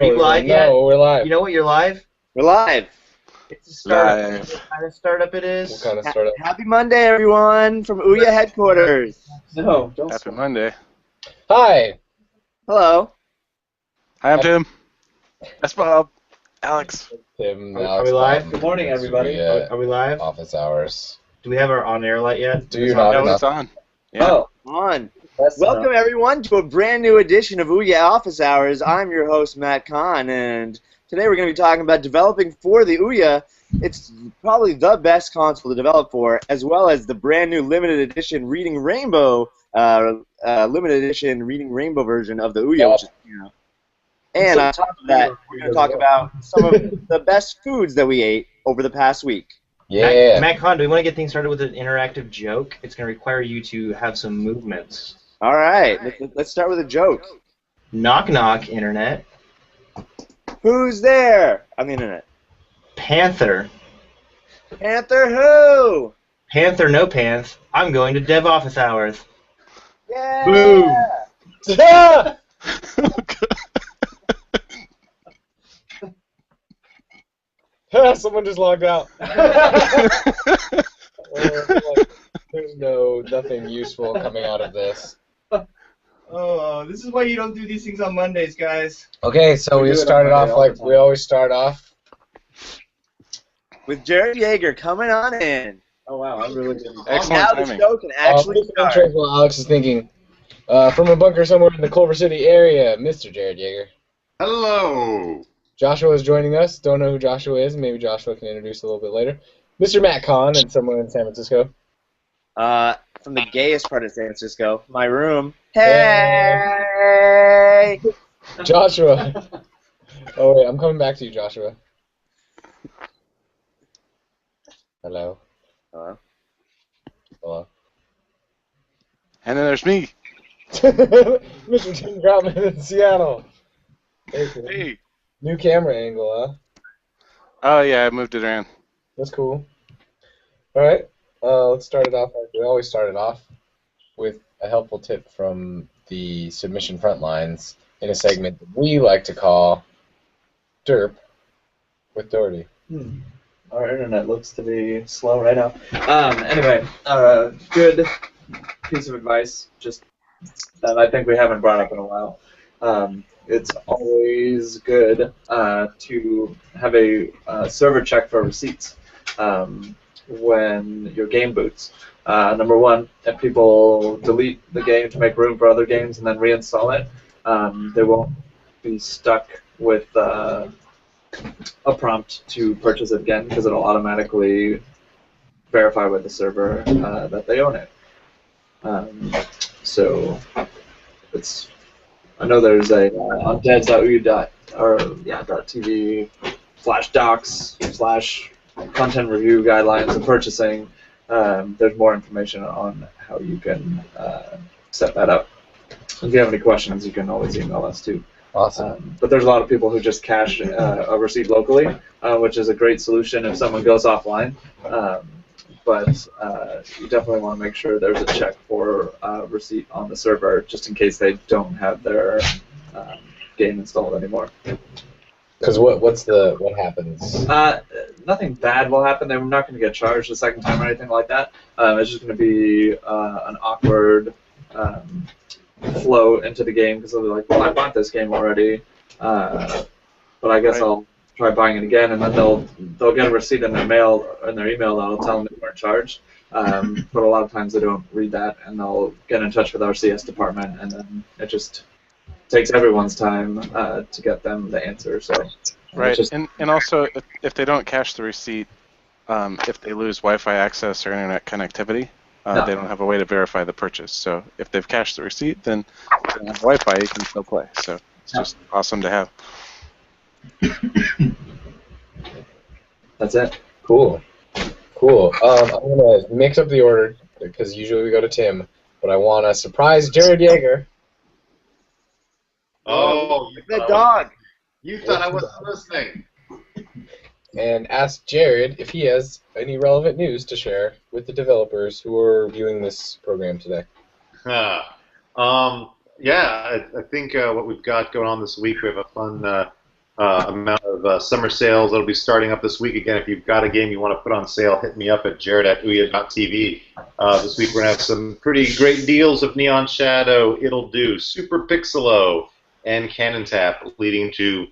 Are you live yet? No, we're live. You know what? You're live. We're live. It's a startup. Live. What kind of startup it What is? kind of startup? Happy Monday, everyone, from Ouya headquarters. No, don't Happy start. Monday. Hi. Hello. Hi, I'm Tim. That's Bob. Alex. Tim. Are we live? Good morning, everybody. Are we live? Office hours. Do we have our on-air light yet? Do you not? No, enough? it's on. Yeah. Oh, On. that's Welcome, everyone, to a brand new edition of Ouya Office Hours. I'm your host, Matt Kahn, and today we're going to be talking about developing for the Ouya. It's probably the best console to develop for, as well as the brand new limited edition Reading Rainbow, limited edition Reading Rainbow version of the Ouya, which is, And on top of that, we're going to talk about some of the best foods that we ate over the past week. Yeah. Matt Kahn, do we want to get things started with an interactive joke? It's going to require you to have some movements. All right, let's start with a joke. Knock knock, internet. Who's there on the internet? Panther. Panther who? Panther no pants. I'm going to dev office hours. Yeah! Boom. Someone just logged out. There's nothing useful coming out of this. Oh, this is why you don't do these things on Mondays, guys. Okay, so we do it on started Monday off all the like time. we always start off. With Jared Yeager coming on in. Oh wow, I really didn't. Excellent Now the timing. show can actually start. Intro while Alex is thinking. From a bunker somewhere in the Culver City area, Mr. Jared Yeager. Hello. Joshua is joining us. Don't know who Joshua is. Maybe Joshua can introduce a little bit later. Mr. Matt Kahn, and somewhere in San Francisco. From the gayest part of San Francisco, my room. Hey! Joshua. Oh wait, I'm coming back to you, Joshua. Hello. Hello. Hello. And then there's me. Mr. Tim Groutman in Seattle. Hey, cool. Hey. New camera angle, huh? Oh, yeah, I moved it around. That's cool. All right. Let's start it off like we always started off with a helpful tip from the submission front lines in a segment that we like to call Derp with Doherty. Our internet looks to be slow right now. Anyway, good piece of advice, just that I think we haven't brought up in a while. It's always good to have a server check for receipts when your game boots. Number one, if people delete the game to make room for other games and then reinstall it, they won't be stuck with a prompt to purchase it again because it'll automatically verify with the server that they own it. So it's. I know there's a on dev.tv/docs/content review guidelines of purchasing. There's more information on how you can set that up. If you have any questions, you can always email us too. Awesome. But there's a lot of people who just cache a receipt locally, which is a great solution if someone goes offline. But you definitely want to make sure there's a check for receipt on the server, just in case they don't have their game installed anymore. Because what happens? Nothing bad will happen. They're not going to get charged the second time or anything like that. It's just going to be an awkward flow into the game because they'll be like, well, I bought this game already, but I guess I'll try buying it again, and then they'll get a receipt in their email that'll tell them they weren't charged. But a lot of times they don't read that, and they'll get in touch with our CS department, and then it just takes everyone's time to get them the answer. So Right, and also, if they don't cache the receipt, if they lose Wi-Fi access or internet connectivity, they don't have a way to verify the purchase. So if they've cached the receipt, then if they have Wi-Fi, you can still play. So it's just awesome to have. that's it. Cool. I'm gonna mix up the order because usually we go to Tim, but I want to surprise Jared Yeager. Oh, The dog. you thought I wasn't listening. And ask Jared if he has any relevant news to share with the developers who are viewing this program today. Yeah, I think what we've got going on this week, we have a fun amount of summer sales that'll be starting up this week. Again, if you've got a game you want to put on sale, hit me up at jared@ouya.tv. This week we're going to have some pretty great deals of Neon Shadow, It'll Do, Super Pixelo, and Cannon Tap, leading to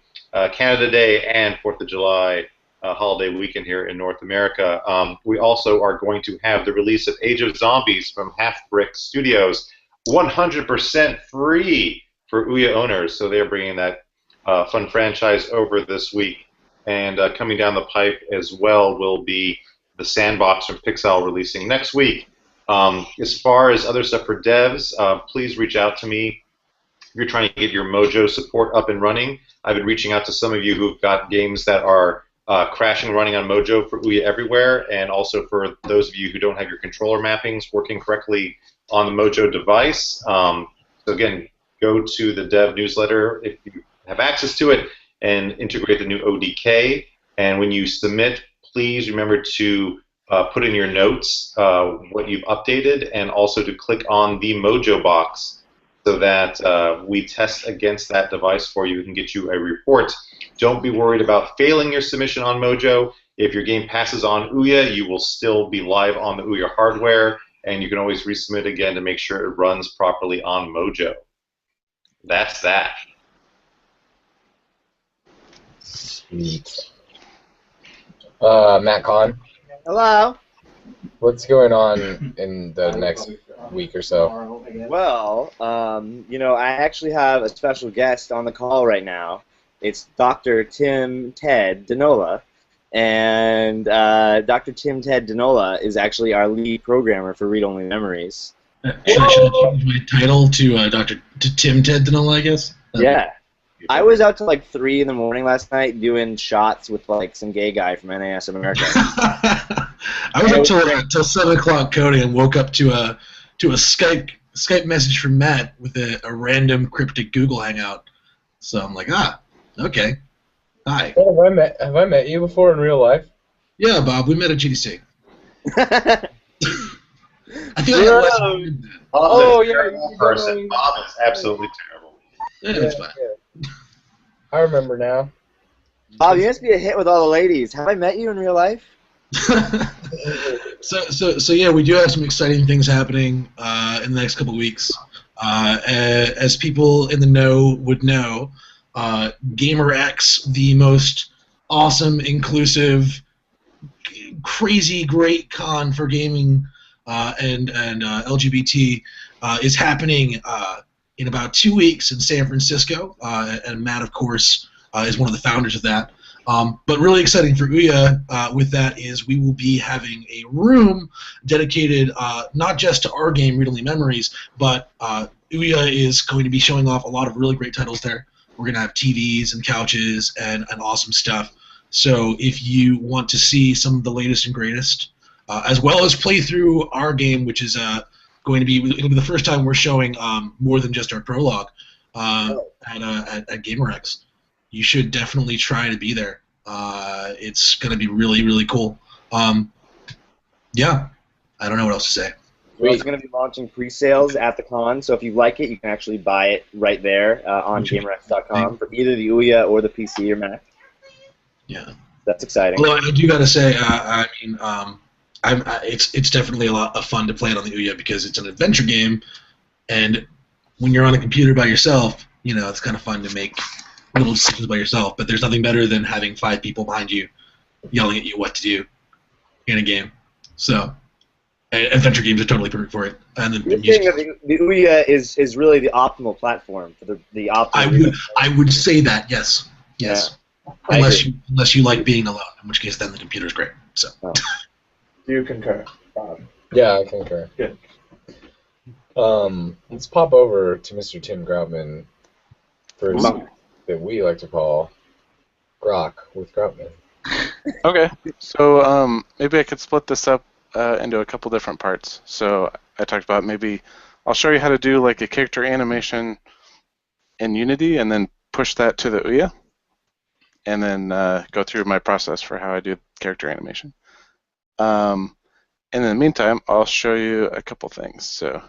Canada Day and 4th of July holiday weekend here in North America. We also are going to have the release of Age of Zombies from Half Brick Studios, 100% free for Ouya owners. So they're bringing that fun franchise over this week. And coming down the pipe as well will be the Sandbox from Pixel releasing next week. As far as other stuff for devs, please reach out to me if you're trying to get your Mojo support up and running. I've been reaching out to some of you who've got games that are crashing running on Mojo for Ouya Everywhere, and also for those of you who don't have your controller mappings working correctly on the Mojo device. So again, go to the dev newsletter if you have access to it and integrate the new ODK. And when you submit, please remember to put in your notes what you've updated, and also to click on the Mojo box so that we test against that device for you and get you a report. Don't be worried about failing your submission on Mojo. If your game passes on Ouya, you will still be live on the Ouya hardware, and you can always resubmit again to make sure it runs properly on Mojo. That's that. Sweet. Matt Kahn, Hello. what's going on in the next week or so? Well, I actually have a special guest on the call right now. It's Dr. Tim Ted Denola, and Dr. Tim Ted Denola is actually our lead programmer for Read Only Memories. Should I change my title to to Tim Ted Denola, I guess? Yeah. I was out till like 3 in the morning last night doing shots with like some gay guy from NAS America. I was up till 7 o'clock coding and woke up to a Skype message from Matt with a random cryptic Google Hangout. So I'm like, okay, hi. Oh, have I met you before in real life? Yeah, Bob, we met at GDC. I feel Yeah. like Bob's a yeah, terrible person. Bob is absolutely terrible. it's fine. Yeah. I remember now. Bob, you must be a hit with all the ladies. Have I met you in real life? So yeah, we do have some exciting things happening in the next couple of weeks. As people in the know would know, GamerX, the most awesome, inclusive, crazy, great con for gaming and LGBT, is happening in about 2 weeks in San Francisco, and Matt, of course, is one of the founders of that. But really exciting for Ouya with that is we will be having a room dedicated not just to our game, Read Only Memories, but Ouya is going to be showing off a lot of really great titles there. We're going to have TVs and couches and awesome stuff. So if you want to see some of the latest and greatest, as well as play through our game, which is it'll be the first time we're showing more than just our prologue at GamerX. You should definitely try to be there. It's going to be really, really cool. Yeah, I don't know what else to say. We're also going to be launching pre-sales at the con, so if you like it, you can actually buy it right there on GamerX.com for either the Ouya or the PC or Mac. Yeah, that's exciting. Although I do got to say, it's definitely a lot of fun to play it on the Ouya because it's an adventure game, and when you're on a computer by yourself, it's kind of fun to make little decisions by yourself. But there's nothing better than having 5 people behind you yelling at you what to do in a game. So adventure games are totally perfect for it. And then You're saying that the Ouya is really the optimal platform for the optimal. I would say that, yes. Yeah. Unless you like being alone, in which case then the computer's great. So. Do you concur, Bob? Yeah, I concur. Good. Let's pop over to Mr. Tim Groutman for something that we like to call Grok with Groutman. Okay, so maybe I could split this up into a couple different parts. So I talked about maybe I'll show you how to do like a character animation in Unity and then push that to the Ouya, and then go through my process for how I do character animation. And in the meantime, I'll show you a couple things. So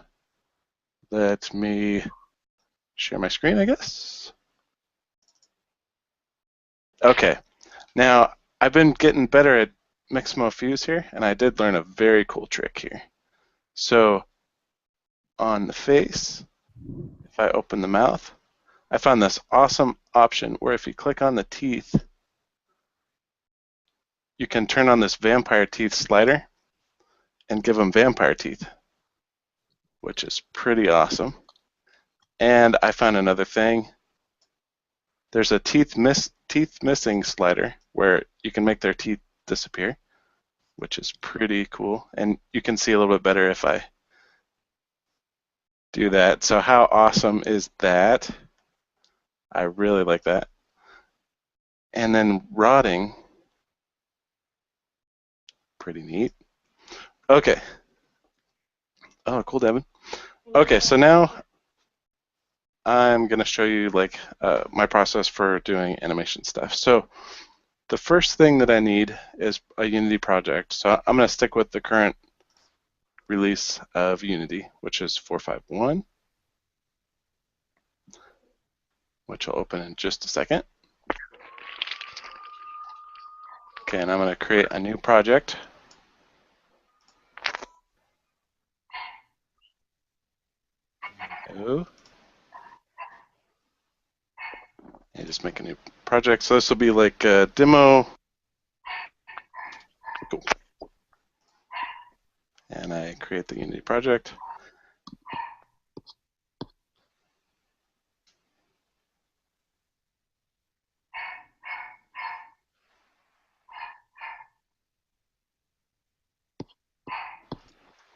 let me share my screen, I guess. Okay. Now, I've been getting better at Mixmo Fuse here, and I did learn a very cool trick here. So, on the face, if I open the mouth, I found this awesome option where if you click on the teeth, you can turn on this vampire teeth slider and give them vampire teeth, which is pretty awesome. And I found another thing. There's a teeth missing slider where you can make their teeth disappear, which is pretty cool. And you can see a little bit better if I do that. So how awesome is that? I really like that. And then rotting, pretty neat. Okay. Oh, cool, Devin. Okay, so now I'm going to show you like my process for doing animation stuff. So the first thing that I need is a Unity project. So I'm going to stick with the current release of Unity, which is 4.5.1, which I'll open in just a second. Okay, and I'm going to create a new project. Oh. And just make a new project. So this will be like a demo. Cool. And I create the Unity project.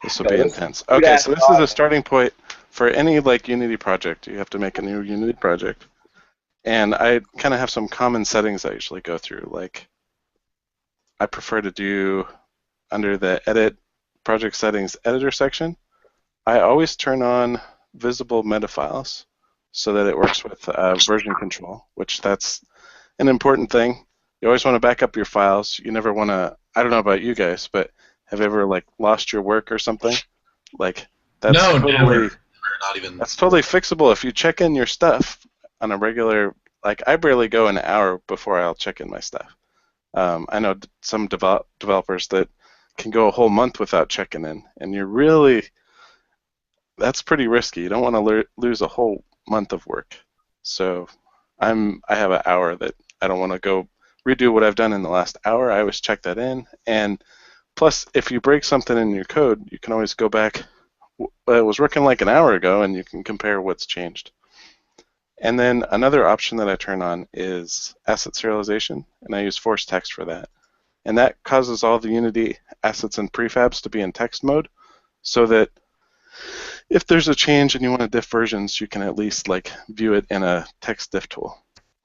This will be intense. Okay, so this is a starting point for any like Unity project. You have to make a new Unity project. And I kind of have some common settings I usually go through. Like I prefer to do under the Edit Project Settings Editor section, I always turn on visible meta files so that it works with version control, which that's an important thing. You always want to back up your files. You never want to, I don't know about you guys, but have you ever like lost your work or something? Like that's never. Not even. That's totally fixable if you check in your stuff on a regular, like I barely go an hour before I'll check in my stuff. I know some developers that can go a whole month without checking in, and you're really, that's pretty risky. You don't want to lose a whole month of work. So I have an hour that I don't want to go redo what I've done in the last hour. I always check that in, and plus if you break something in your code, you can always go back. It was working like an hour ago, and you can compare what's changed. And then another option that I turn on is asset serialization, and I use force text for that. And that causes all the Unity assets and prefabs to be in text mode, so that if there's a change and you want to diff versions, you can at least like view it in a text diff tool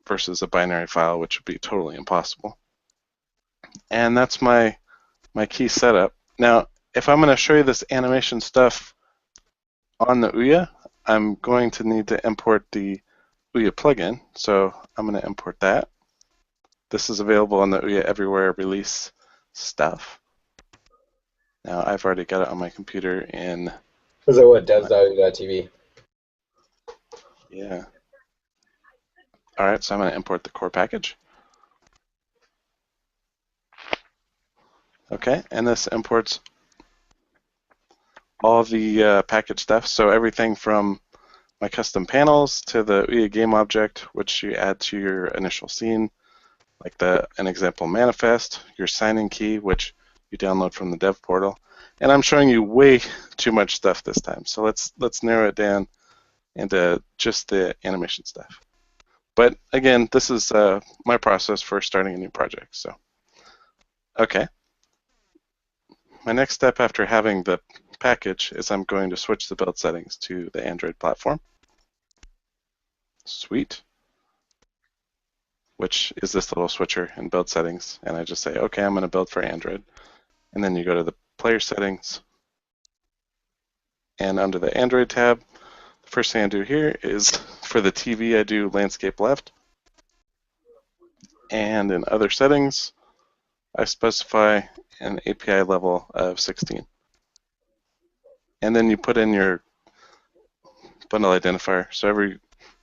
versus a binary file, which would be totally impossible. And that's my key setup. Now, if I'm going to show you this animation stuff on the Ouya, I'm going to need to import the Ouya plugin, so I'm going to import that. This is available on the Ouya Everywhere release stuff. Now I've already got it on my computer in. Was it what? devs.ouya.tv? Yeah. All right, so I'm going to import the core package. Okay, and this imports all the package stuff, so everything from my custom panels to the Ouya game object, which you add to your initial scene, like an example manifest, your signing key, which you download from the dev portal. And I'm showing you way too much stuff this time, so let's narrow it down into just the animation stuff. But again, this is my process for starting a new project. So, okay. My next step after having the package is I'm going to switch the build settings to the Android platform. Sweet. Which is this little switcher in build settings, and I just say, okay, I'm going to build for Android. And then you go to the player settings, and under the Android tab, the first thing I do here is for the TV, I do landscape left. And in other settings, I specify an API level of 16. And then you put in your bundle identifier. So every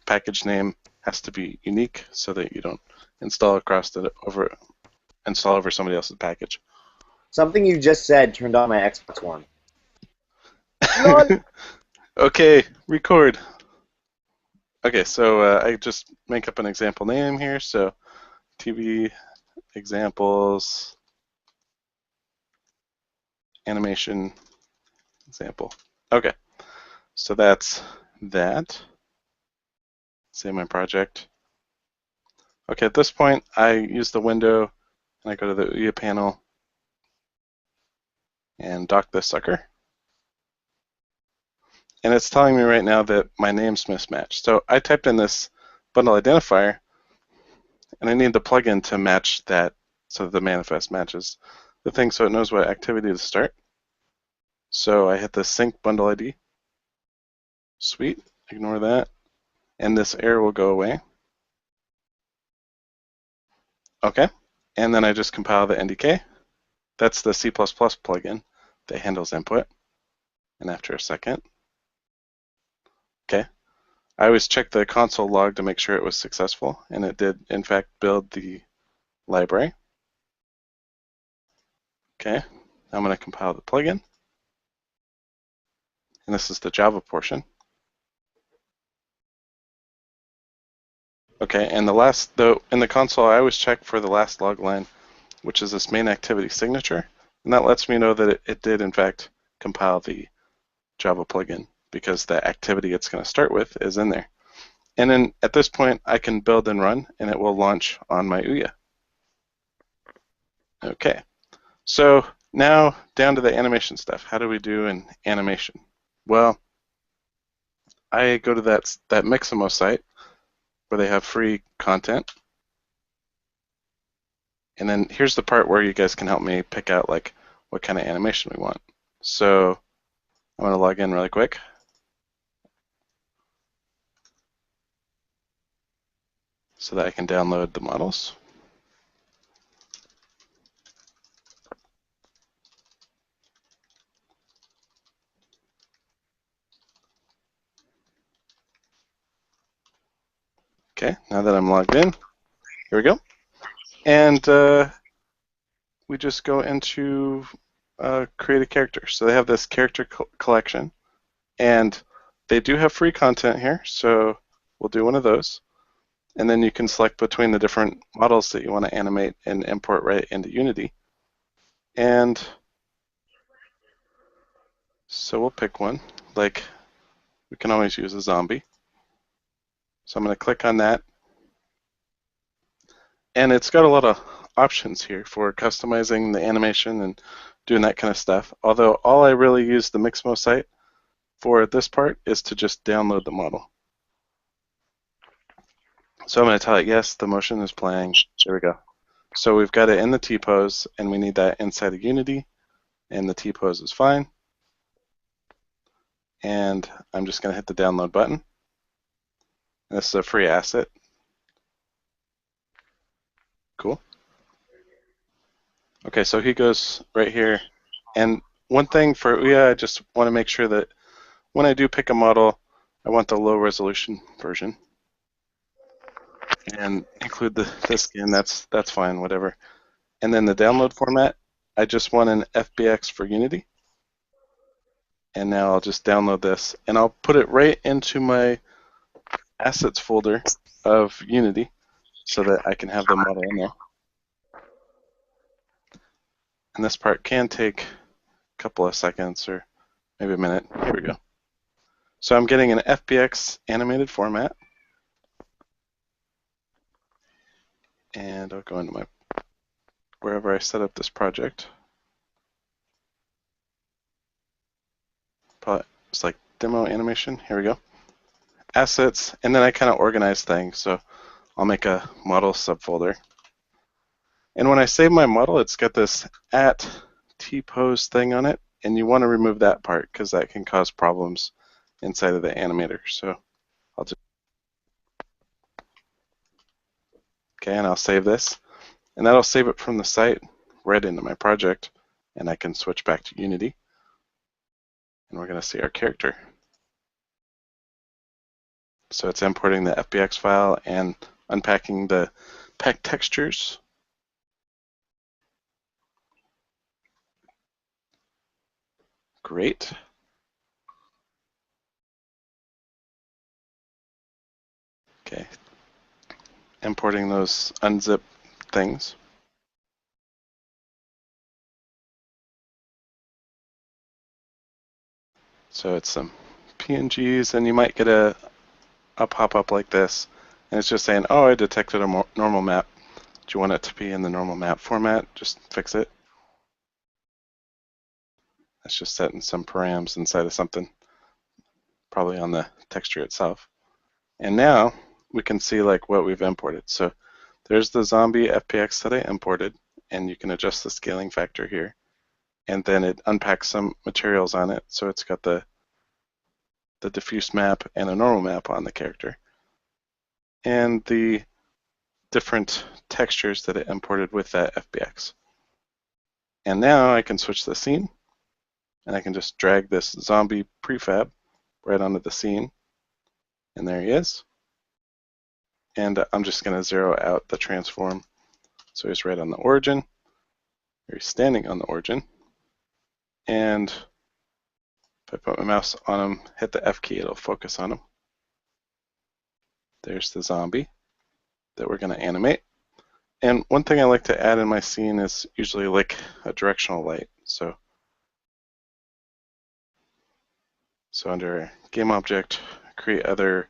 package name has to be unique so that you don't install over somebody else's package. Something you just said turned on my Xbox One. Lol. Okay, record. Okay, so I just make up an example name here. So TV examples animation example. Okay, so that's that. Save my project. Okay, at this point, I use the window and I go to the Ouya panel and dock this sucker. And it's telling me right now that my name's mismatched. So I typed in this bundle identifier, and I need the plugin to match that so that the manifest matches the thing so it knows what activity to start. So I hit the sync bundle ID. Sweet, ignore that. And this error will go away. Okay, and then I just compile the NDK. That's the C++ plugin that handles input. And after a second, okay, I always check the console log to make sure it was successful, and it did, in fact, build the library. Okay, I'm going to compile the plugin, and this is the Java portion. Okay, and in the console, I always check for the last log line, which is this main activity signature, and that lets me know that it did, in fact, compile the Java plugin because the activity it's going to start with is in there. And then at this point, I can build and run, and it will launch on my Ouya. Okay, so now down to the animation stuff. How do we do an animation? Well, I go to that Mixamo site where they have free content. And then here's the part where you guys can help me pick out like what kind of animation we want. So I'm going to log in really quick. So that I can download the models. Okay, now that I'm logged in, here we go. And we just go into create a character. So they have this character collection, and they do have free content here, so we'll do one of those. And then you can select between the different models that you want to animate and import right into Unity. And so we'll pick one, like we can always use a zombie. So I'm going to click on that. And it's got a lot of options here for customizing the animation and doing that kind of stuff. Although all I really use the Mixamo site for this part is to just download the model. So I'm going to tell it, yes, the motion is playing. There we go. So we've got it in the T-pose, and we need that inside of Unity, and the T-pose is fine. And I'm just going to hit the download button. And this is a free asset. Cool. Okay, so he goes right here. And one thing for Ouya, I just want to make sure that when I do pick a model, I want the low resolution version. And include the skin, that's fine, whatever. And then the download format, I just want an FBX for Unity. And now I'll just download this, and I'll put it right into my assets folder of Unity so that I can have the model in there. And this part can take a couple of seconds or maybe a minute. Here we go. So I'm getting an FBX animated format. And I'll go into wherever I set up this project. It's like demo animation. Here we go. Assets, and then I kind of organize things. So I'll make a model subfolder. And when I save my model, it's got this @tpose thing on it, and you want to remove that part because that can cause problems inside of the animator. So I'll just and I'll save this, and that'll save it from the site right into my project, and I can switch back to Unity, and we're going to see our character. So it's importing the FBX file and unpacking the pack textures. Great. Okay. Importing those unzip things. So it's some PNGs, and you might get a pop-up like this, and it's just saying, oh, I detected a normal map. Do you want it to be in the normal map format? Just fix it. That's just setting some params inside of something, probably on the texture itself. And now we can see like what we've imported. So there's the zombie FPX that I imported, and you can adjust the scaling factor here. And then it unpacks some materials on it. So it's got the diffuse map and a normal map on the character. And the different textures that it imported with that FBX. And now I can switch the scene, and I can just drag this zombie prefab right onto the scene. And there he is. And I'm just going to zero out the transform. So he's right on the origin, or he's standing on the origin. And if I put my mouse on him, hit the F key, it'll focus on him. There's the zombie that we're going to animate. And one thing I like to add in my scene is usually like a directional light. So under game object, create other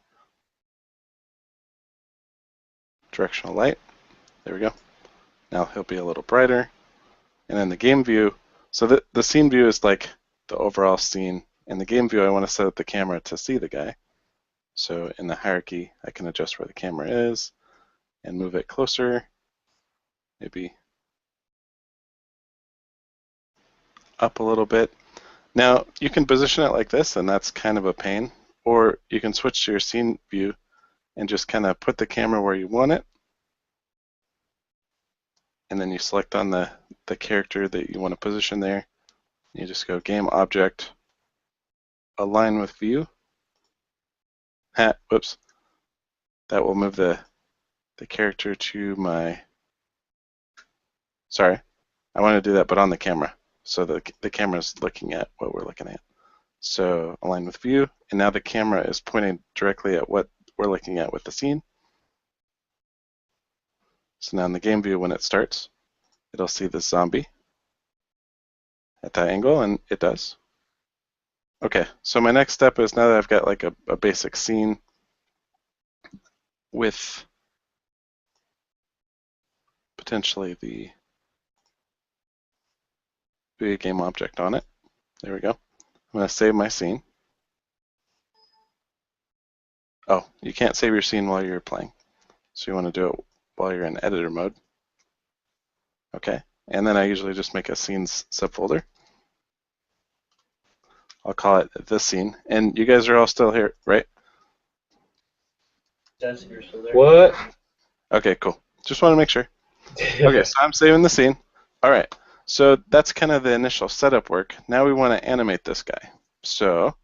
directional light. There we go. Now he'll be a little brighter. And in the game view, so the scene view is like the overall scene. In the game view, I want to set up the camera to see the guy. So in the hierarchy, I can adjust where the camera is and move it closer, maybe up a little bit. Now, you can position it like this, and that's kind of a pain. Or you can switch to your scene view and just kind of put the camera where you want it. And then you select on the character that you want to position there. You just go Game Object, Align with View. Whoops. That will move the character to my... Sorry. I want to do that, but on the camera. So the camera's looking at what we're looking at. So Align with View. And now the camera is pointing directly at what we're looking at with the scene. So now in the game view, when it starts, it'll see the zombie at that angle, and it does. Okay, so my next step is now that I've got like a basic scene with potentially the Ouya game object on it. There we go. I'm going to save my scene. Oh, you can't save your scene while you're playing. So you want to do it while you're in editor mode. Okay, and then I usually just make a scenes subfolder. I'll call it this scene. And you guys are all still here, right? Yes, you're still there. What? Okay, cool. Just want to make sure. Okay, so I'm saving the scene. All right, so that's kind of the initial setup work. Now we want to animate this guy. So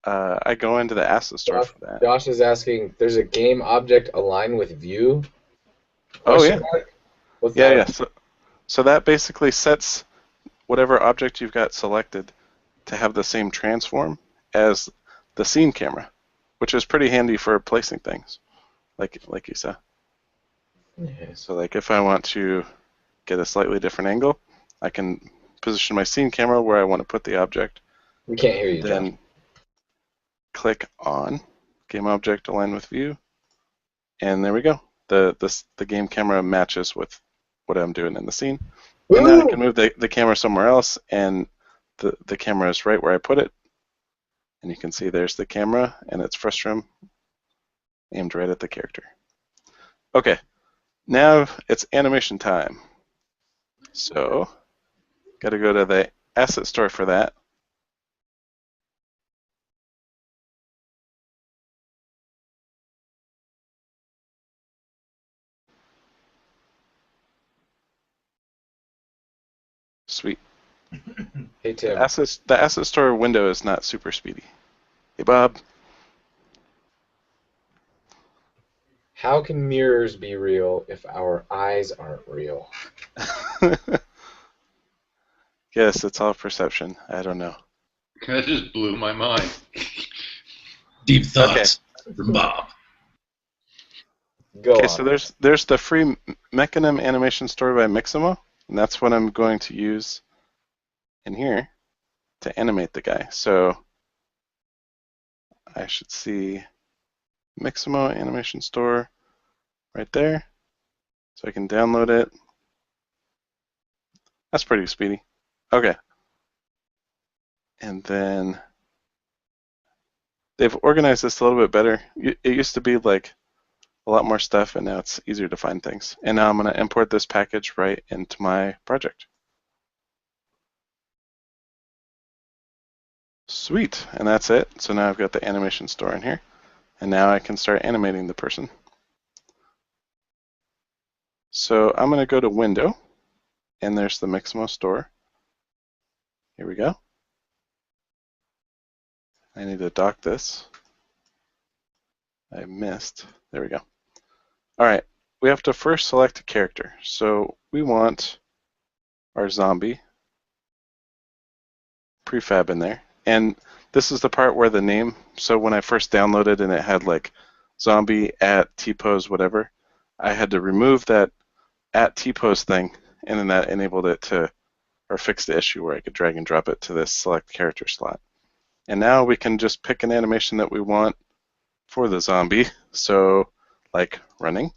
I go into the asset store for that. Josh is asking, there's a game object align with view? Oh, yeah. What's Yeah, that? yeah. So that basically sets whatever object you've got selected to have the same transform as the scene camera, which is pretty handy for placing things, like you said. Yeah. So like if I want to get a slightly different angle, I can position my scene camera where I want to put the object. We can't hear you, Then Josh. click on Game Object Align with View, and there we go. The game camera matches with what I'm doing in the scene. And then I can move the camera somewhere else, and the camera is right where I put it. And you can see there's the camera, and it's frustum aimed right at the character. Okay, now it's animation time. So, got to go to the asset store for that. Sweet. Hey, Tim. The asset store window is not super speedy. Hey, Bob. How can mirrors be real if our eyes aren't real? Yes, it's all perception. I don't know. That just blew my mind. Deep thoughts from Bob. Go Okay, on. so there's the free Mechanim animation store by Mixamo, and that's what I'm going to use in here to animate the guy. So I should see Mixamo animation store right there, so I can download it. That's pretty speedy. Okay. And then they've organized this a little bit better. It used to be like a lot more stuff, and now it's easier to find things. And now I'm going to import this package right into my project. Sweet, and that's it. So now I've got the animation store in here, and now I can start animating the person. So I'm going to go to Window, and there's the Mixamo store. Here we go. I need to dock this. I missed. There we go. All right, we have to first select a character. So we want our zombie prefab in there. And this is the part where the name, so when I first downloaded and it had like zombie at tpose whatever, I had to remove that at tpose thing, and then that enabled it to, or fixed the issue where I could drag and drop it to this select character slot. And now we can just pick an animation that we want for the zombie. So like running.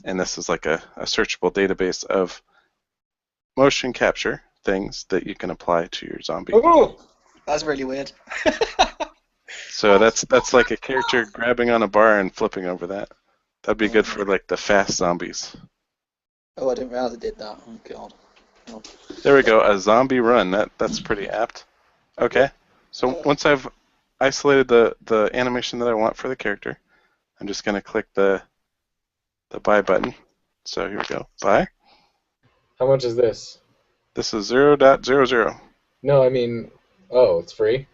And this is like a searchable database of motion capture things that you can apply to your zombie. Ooh, that's really weird. So that's like a character grabbing on a bar and flipping over that. That'd be good for like the fast zombies. Oh, I didn't realize it did that. Oh god. Oh. There we go, a zombie run. That's pretty apt. Okay, so once I've isolated the animation that I want for the character, I'm just going to click the buy button. So here we go, buy. How much is this? This is 0.00. No, I mean, oh, it's free?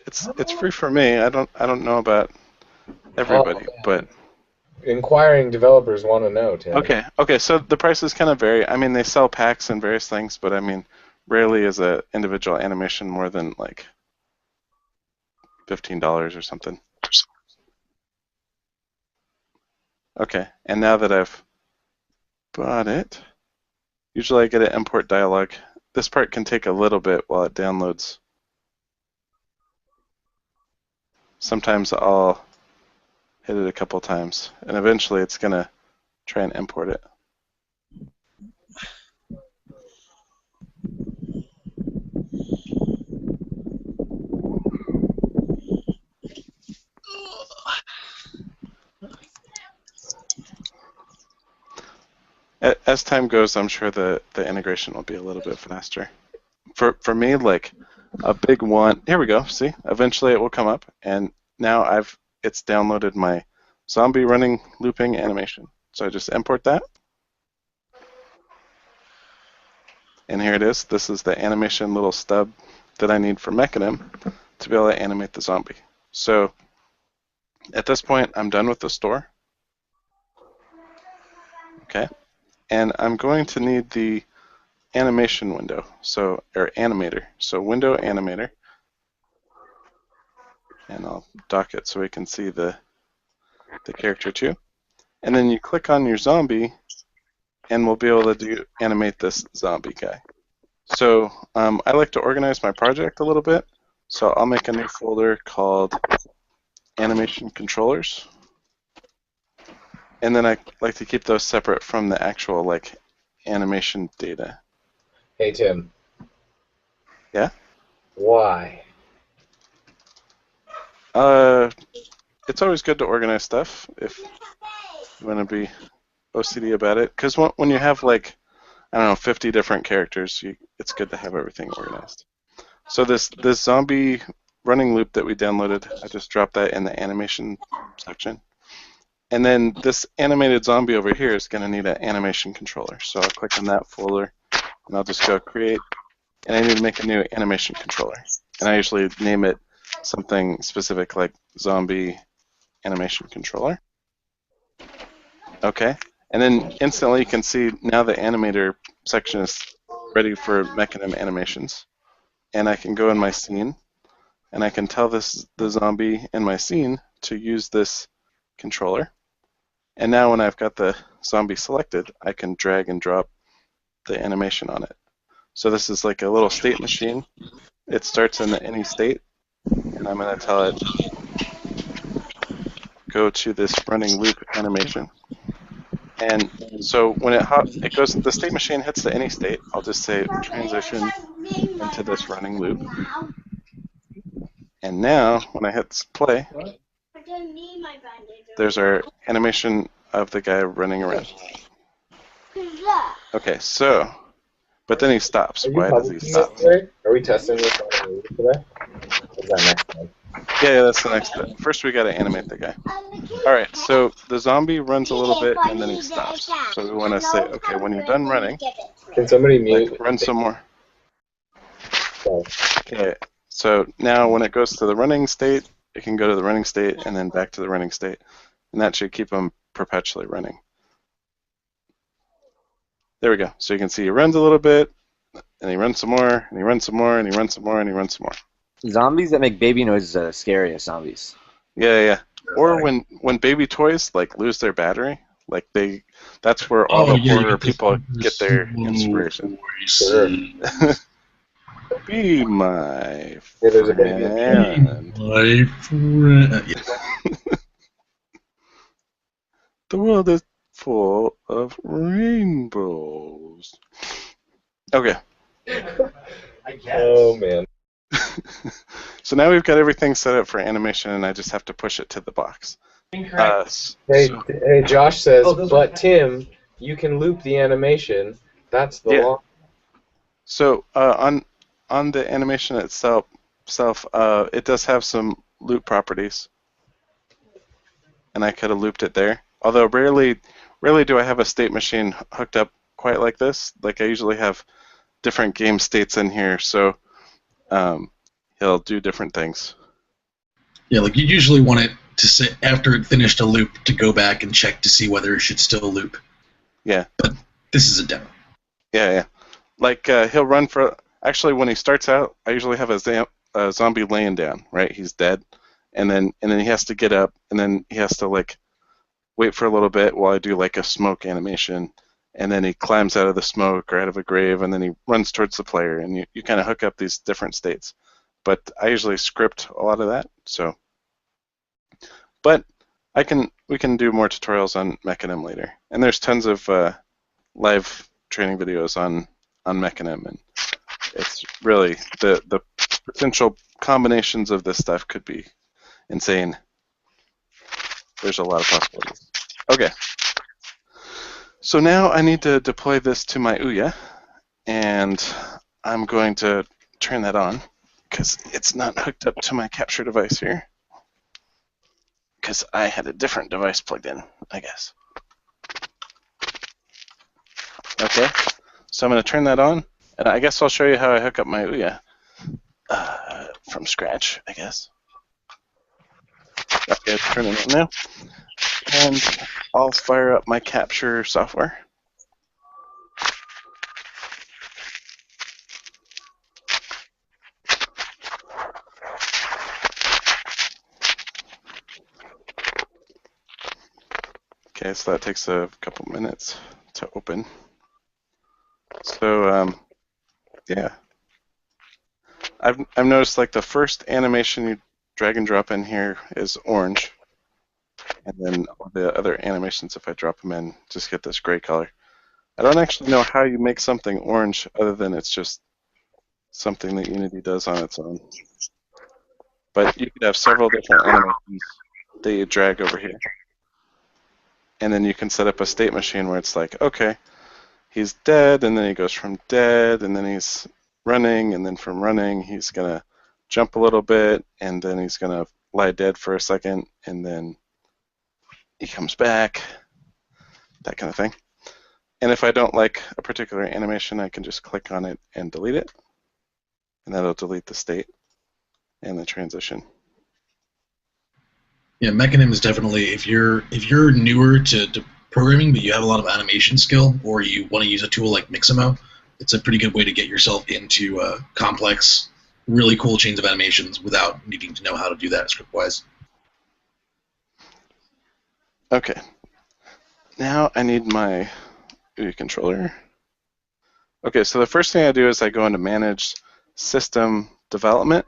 It's free for me. I don't know about everybody, but Inquiring developers want to know, Tim. okay. So the prices kind of vary. I mean, they sell packs and various things, but I mean, rarely is a individual animation more than like $15 or something. Okay, and now that I've bought it, usually I get an import dialog. This part can take a little bit while it downloads. Sometimes I'll hit it a couple times, and eventually it's going to try and import it. As time goes, I'm sure the integration will be a little bit faster. For me, like a big one, here we go, see? Eventually it will come up, and now it's downloaded my zombie running looping animation. So I just import that. And here it is. This is the animation little stub that I need for Mechanim to be able to animate the zombie. So at this point, I'm done with the store. Okay. And I'm going to need the animation window, or animator. So window animator. And I'll dock it so we can see the character too. And then you click on your zombie, and we'll be able to animate this zombie guy. So I like to organize my project a little bit. So I'll make a new folder called Animation Controllers. And then I like to keep those separate from the actual like animation data. Hey, Tim. Yeah? Why? It's always good to organize stuff if you want to be OCD about it. Because when you have like, I don't know, 50 different characters, it's good to have everything organized. So this zombie running loop that we downloaded, I just dropped that in the animation section. And then this animated zombie over here is going to need an animation controller. So I'll click on that folder, and I'll just go create. And I need to make a new animation controller. And I usually name it something specific like zombie animation controller. Okay, and then instantly you can see now the animator section is ready for mechanism animations. And I can go in my scene, and I can tell the zombie in my scene to use this controller. And now when I've got the zombie selected, I can drag and drop the animation on it. So this is like a little state machine. It starts in any state, and I'm going to tell it go to this running loop animation. And so when it goes, the state machine hits the any state, I'll just say transition into this running loop. And now when I hit play, there's our animation of the guy running around. Okay, so, but then he stops. Why does he stop? Are we testing this on the today? Is that next time? Yeah, that's the next step. First, we got to animate the guy. All right, so the zombie runs a little bit and then he stops. So we want to say, okay, when you're done running, Can somebody mute? run some more. Okay, so now when it goes to the running state, it can go to the running state and then back to the running state, and that should keep him perpetually running. There we go. So you can see he runs a little bit, and he runs some more, and he runs some more, and he runs some more, and he runs some more. Zombies that make baby noises are the scariest zombies. Yeah. Or when baby toys like lose their battery, like that's where all the horror people get their inspiration. Be my friend. My friend. The world is full of rainbows. Okay. I guess. Oh man. So now we've got everything set up for animation, and I just have to push it to the box. Hey, Josh says, but Tim, you can loop the animation. That's the law. So on the animation itself, it does have some loop properties, and I could have looped it there. Although rarely do I have a state machine hooked up quite like this. Like I usually have different game states in here, so he'll do different things. Yeah, like you usually want it to say after it finished a loop to go back and check to see whether it should still loop. Yeah. But this is a demo. Yeah. Like he'll run for. Actually, when he starts out, I usually have a zombie laying down. Right, he's dead, and then he has to get up, and then he has to like wait for a little bit while I do like a smoke animation, and then he climbs out of the smoke or out of a grave, and then he runs towards the player, and you kind of hook up these different states. But I usually script a lot of that, so. But we can do more tutorials on Mechanim later, and there's tons of live training videos on Mechanim, and it's really the potential combinations of this stuff could be insane. There's a lot of possibilities. Okay, so now I need to deploy this to my Ouya, and I'm going to turn that on because it's not hooked up to my capture device here. Because I had a different device plugged in, I guess. Okay, so I'm going to turn that on, and I guess I'll show you how I hook up my Ouya from scratch, I guess. Okay, turn it on now, and I'll fire up my capture software. Okay, so that takes a couple minutes to open. So, yeah. I've noticed like the first animation you drag and drop in here is orange. And then all the other animations, if I drop them in, just get this gray color. I don't actually know how you make something orange other than it's just something that Unity does on its own. But you could have several different animations that you drag over here. And then you can set up a state machine where it's like, okay, he's dead, and then he goes from dead, and then he's running, and then from running, he's going to jump a little bit, and then he's going to lie dead for a second, and then he comes back, that kind of thing. And if I don't like a particular animation, I can just click on it and delete it, and that'll delete the state and the transition. Yeah, Mechanim is definitely if you're newer to programming, but you have a lot of animation skill, or you want to use a tool like Mixamo, it's a pretty good way to get yourself into complex, really cool chains of animations without needing to know how to do that script-wise. Okay. Now I need my Ouya controller. Okay, so the first thing I do is I go into Manage System Development,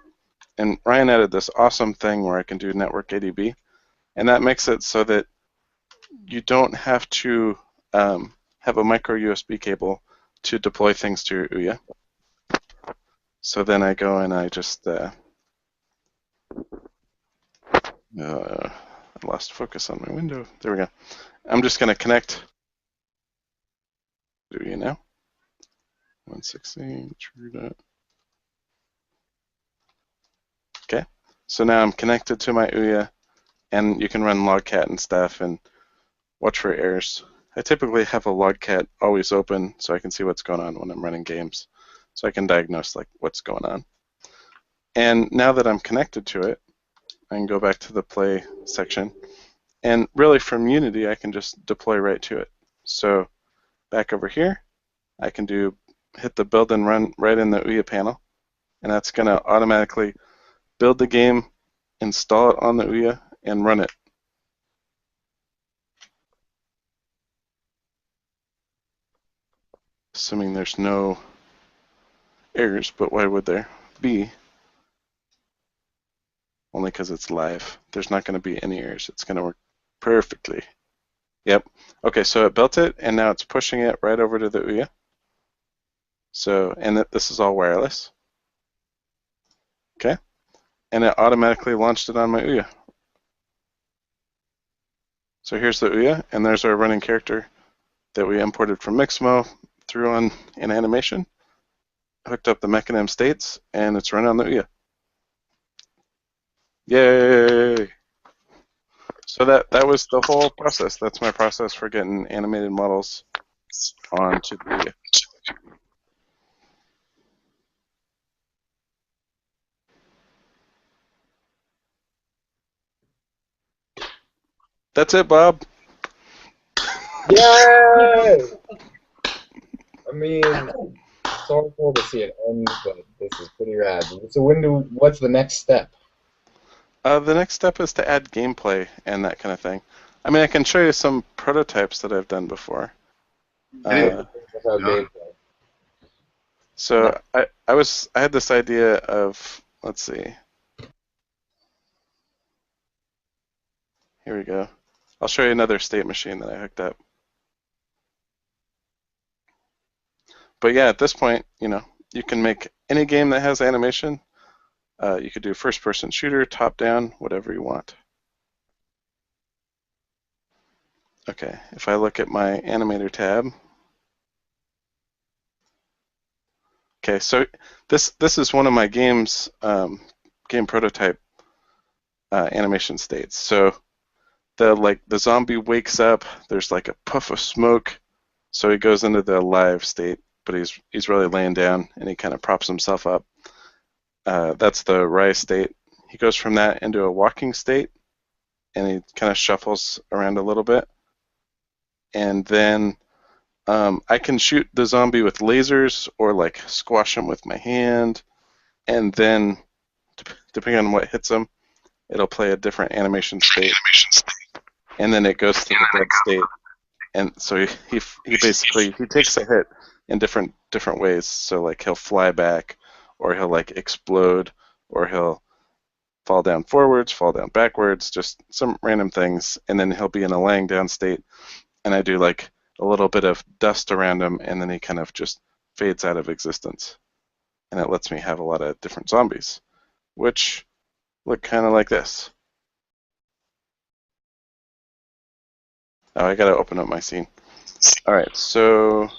and Ryan added this awesome thing where I can do Network ADB, and that makes it so that you don't have to have a micro USB cable to deploy things to your Ouya. So then I go and I just I lost focus on my window. There we go. I'm just going to connect to Ouya now. 116, true that. Okay, so now I'm connected to my Ouya, and you can run logcat and stuff and watch for errors. I typically have a logcat always open so I can see what's going on when I'm running games, so I can diagnose like what's going on. And now that I'm connected to it, I can go back to the play section, and really from Unity I can just deploy right to it. So back over here, I can hit the build and run right in the Ouya panel, and that's going to automatically build the game, install it on the Ouya, and run it. Assuming there's no errors, but why would there be? Only because it's live. There's not going to be any errors. It's going to work perfectly. Yep. Okay, so it built it, and now it's pushing it right over to the Ouya. So, and this is all wireless. Okay. And it automatically launched it on my Ouya. So here's the Ouya, and there's our running character that we imported from Mixamo, threw on an animation, hooked up the Mechanim states, and it's running on the Ouya. Yay! So that was the whole process. That's my process for getting animated models onto the Ouya. That's it, Bob. Yay! I mean, it's so cool to see it end, but this is pretty rad. So what's the next step? The next step is to add gameplay and that kind of thing. I mean, I can show you some prototypes that I've done before. So I had this idea of, let's see. Here we go. I'll show you another state machine that I hooked up. But yeah, at this point, you can make any game that has animation. You could do first-person shooter, top-down, whatever you want. Okay, if I look at my animator tab. Okay, so this is one of my game's game prototype animation states. So the zombie wakes up. There's like a puff of smoke, so he goes into the live state, but he's really laying down and he kind of props himself up. That's the rise state. He goes from that into a walking state, and he kind of shuffles around a little bit. And then I can shoot the zombie with lasers or like squash him with my hand. And then, depending on what hits him, it'll play a different animation state. And then it goes to the dead state. And so he basically takes a hit in different ways. So like he'll fly back, or he'll like explode, or he'll fall down forwards, fall down backwards, just some random things, and then he'll be in a laying down state, and I do like a little bit of dust around him, and then he kind of just fades out of existence. And it lets me have a lot of different zombies, which look kind of like this. Oh, I gotta open up my scene. Alright, so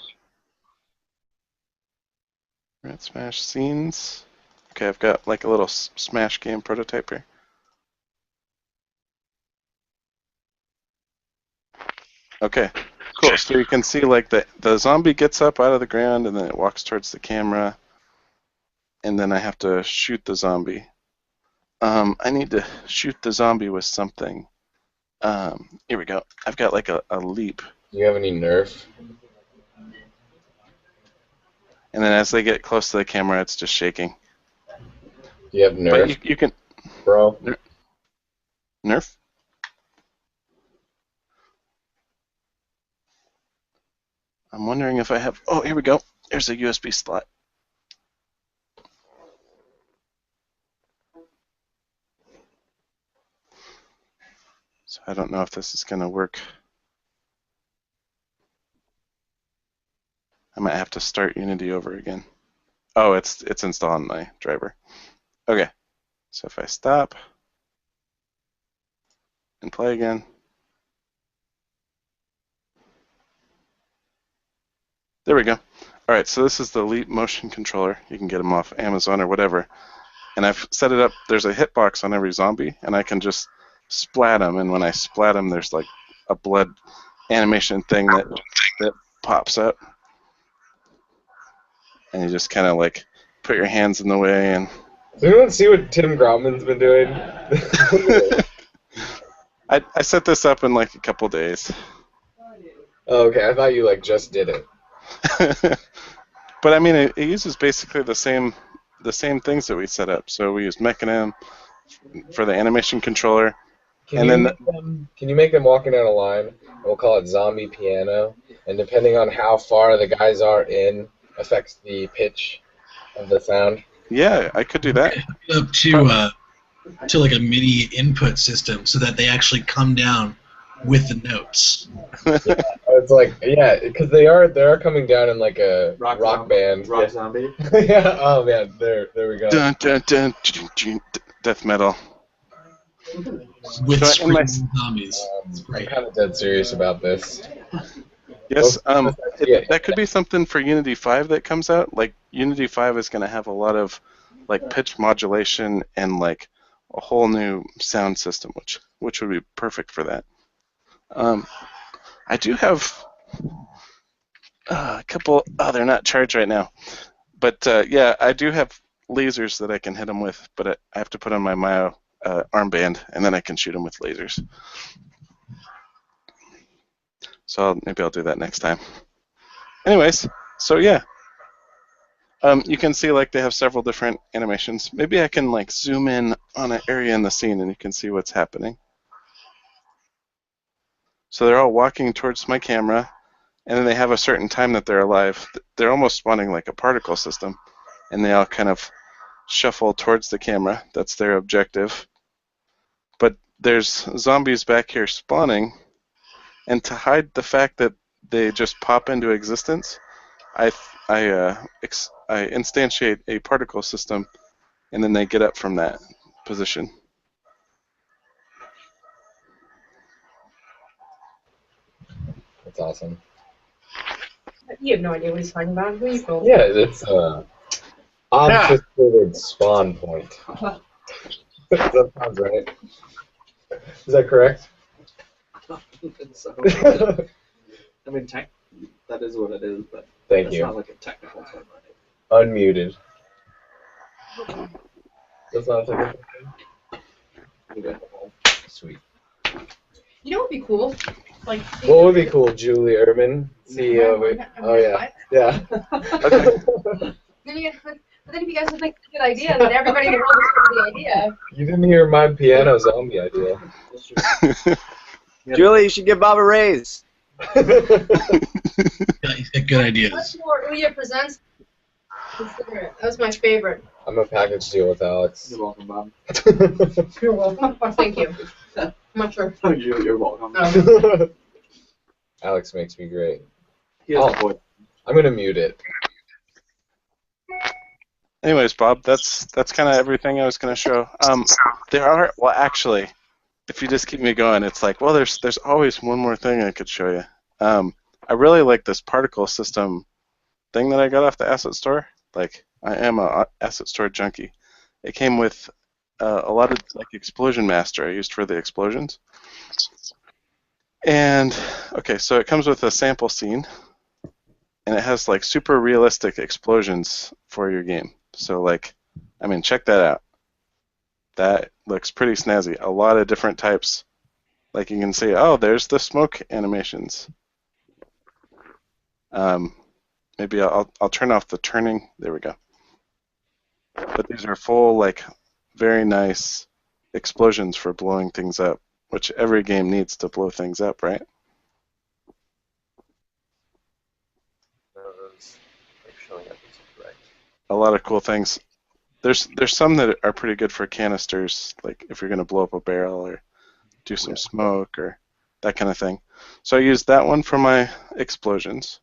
Red Smash scenes. Okay, I've got like a little Smash game prototype here. Okay, cool. So you can see like the zombie gets up out of the ground and then it walks towards the camera, and then I have to shoot the zombie. I need to shoot the zombie with something. Here we go. I've got like a leap. Do you have any Nerf? And then as they get close to the camera, it's just shaking. Do you have But Nerf, you can... bro? Nerf? I'm wondering if I have... Oh, here we go. There's a USB slot. So I don't know if this is going to work. I might have to start Unity over again. Oh, it's installing my driver. Okay. So if I stop and play again. There we go. All right, so this is the Leap motion controller. You can get them off Amazon or whatever. And I've set it up. There's a hitbox on every zombie, and I can just splat them. And when I splat them, there's like a blood animation thing that pops up. And you just kind of like put your hands in the way. And Does anyone see what Tim Grauman's been doing? I set this up in like a couple days. Oh, okay, I thought you like just did it. But I mean, it uses basically the same things that we set up. So we use Mechanim for the animation controller. Can you make them walking down a line? We'll call it zombie piano. And depending on how far the guys are in, affects the pitch of the sound. Yeah, I could do that. Up to like a MIDI input system so that they actually come down with the notes. Yeah, it's like because they are coming down in like a rock band. Rock zombie. Yeah. Oh man, there we go. Dun, dun, dun, dun, dun, death metal. With So screaming zombies. It's I'm great. kind of dead serious about this. Yes, Yeah. that could be something for Unity 5 that comes out. Like Unity 5 is going to have a lot of like pitch modulation and like a whole new sound system, which would be perfect for that. I do have a couple. Oh, they're not charged right now, but yeah, I do have lasers that I can hit them with, but I have to put on my Myo armband, and then I can shoot them with lasers. So maybe I'll do that next time. Anyways, so yeah. You can see like they have several different animations. Maybe I can like zoom in on an area in the scene and you can see what's happening. So they're all walking towards my camera, and then they have a certain time that they're alive. They're almost spawning like a particle system, and they all kind of shuffle towards the camera. That's their objective. But there's zombies back here spawning, and to hide the fact that they just pop into existence, I instantiate a particle system, and then they get up from that position. That's awesome. You have no idea what he's talking about. Who are you calling? Yeah, it's obfuscated spawn point. That sounds right. Is that correct? So, I mean, that is what it is, but Thank it's you. not like a technical term. Unmuted. That's not a technical term? Sweet. You know what would be cool? Like. What would be cool, Julie Urban, CEO of it? Oh yeah, yeah. But then if you guys would think it's a good idea, then everybody in the world would the idea. You didn't hear my piano zombie idea. Julie, you should give Bob a raise. He's got good ideas. Much more Ouya presents. Consider it. That was my favorite. I'm a package deal with Alex. You're welcome, Bob. You're welcome. Oh, thank you. I'm not sure. You're welcome. Alex makes me great. He has a voice. I'm gonna mute it. Anyways, Bob, that's kind of everything I was going to show. There are, well, actually, if you just keep me going, it's like, well, there's always one more thing I could show you. I really like this particle system thing that I got off the asset store. Like, I am a asset store junkie. It came with a lot of like explosion master I used for the explosions. And okay, so it comes with a sample scene, and it has like super realistic explosions for your game. So like, I mean, check that out. That looks pretty snazzy. A lot of different types. Like you can see, oh, there's the smoke animations. Maybe I'll turn off the turning. There we go. But these are full, like, very nice explosions for blowing things up, which every game needs to blow things up, right? A lot of cool things. There's some that are pretty good for canisters, like if you're going to blow up a barrel or do some smoke or that kind of thing. So I use that one for my explosions,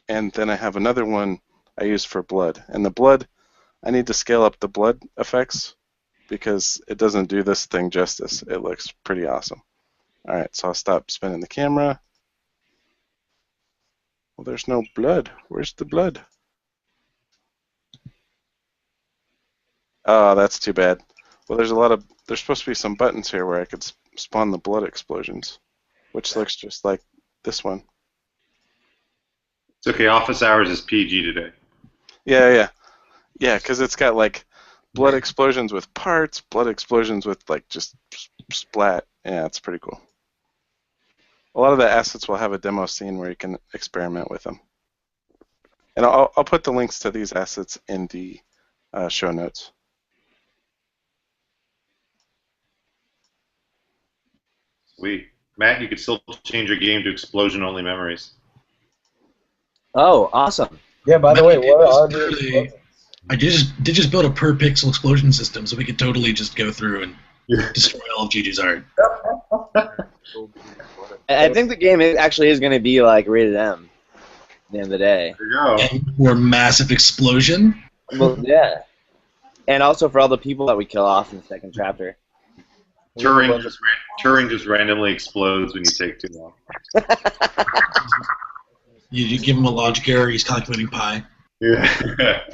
and then I have another one I use for blood. And the blood, I need to scale up the blood effects because it doesn't do this thing justice. It looks pretty awesome. All right, so I'll stop spinning the camera. Well, there's no blood. Where's the blood? Oh, that's too bad. Well, there's supposed to be some buttons here where I could spawn the blood explosions, which looks just like this one. It's okay. Office hours is PG today. Yeah, because it's got like blood explosions with parts, blood explosions with like just splat. Yeah, it's pretty cool. A lot of the assets will have a demo scene where you can experiment with them. And I'll put the links to these assets in the show notes. Sweet. Matt, you could still change your game to explosion-only memories. Oh, awesome. Yeah, by the way, what are the explosions? I did just build a per pixel explosion system, so we could totally just go through and destroy all of Gigi's art. I think the game actually is going to be like rated M at the end of the day. There you go. And for massive explosion. Well, yeah. And also for all the people that we kill off in the second chapter. Turing just randomly explodes when you take too long. You give him a logic error, he's calculating pi. Yeah.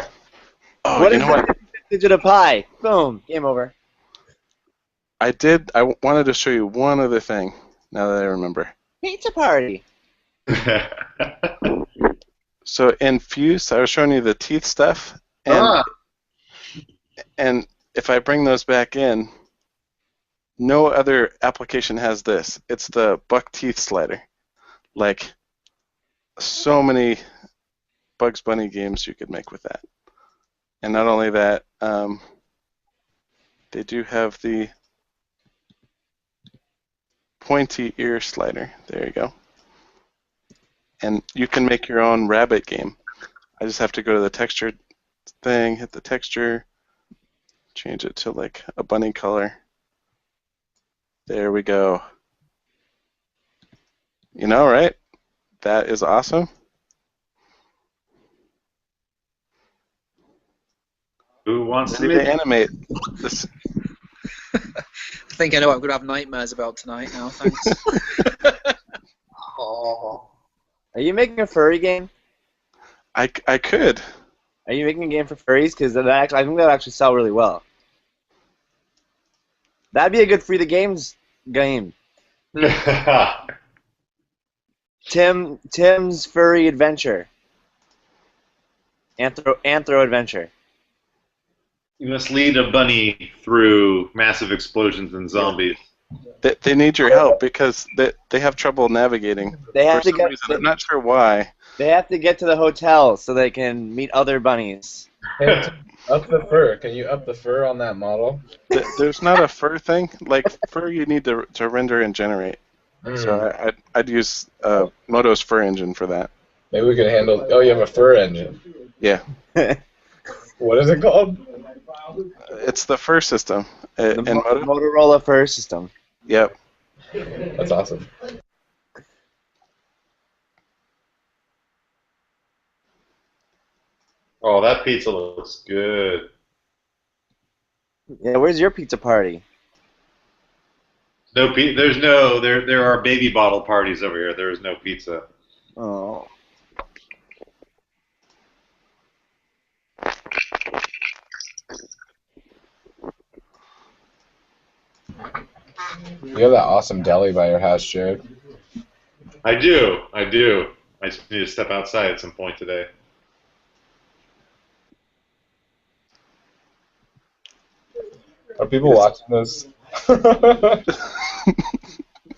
Oh, What you is know what? the digit of pi? Boom. Game over. I wanted to show you one other thing, now that I remember. Pizza party. So in Fuse, I was showing you the teeth stuff, and if I bring those back in, no other application has this. It's the buck teeth slider. Like, so many Bugs Bunny games you could make with that. And not only that, they do have the pointy ear slider. There you go. And you can make your own rabbit game. I just have to go to the texture thing, hit the texture, change it to like a bunny color. There we go. You know, right? That is awesome. Who wants Ready to to animate this? I think I know what I'm going to have nightmares about tonight now, thanks. Oh. Are you making a furry game? I could. Are you making a game for furries? Because I think that would actually sell really well. That'd be a good free the games game. Tim's furry adventure. Anthro adventure. You must lead a bunny through massive explosions and zombies. They need your help because they have trouble navigating. They have For to some reason, I'm not sure why. They have to get to the hotel so they can meet other bunnies. Hey, up the fur. Can you up the fur on that model? There's not a fur thing. Like, fur you need to render and generate. So I'd use Moto's fur engine for that. Maybe we could handle... Oh, you have a fur engine. Yeah. What is it called? It's the fur system. The in Moto? Motorola fur system. Yep. That's awesome. Oh, that pizza looks good. Yeah, where's your pizza party? There are baby bottle parties over here. There is no pizza. Oh. You have that awesome deli by your house, Jared. I do. I just need to step outside at some point today. Are people watching this?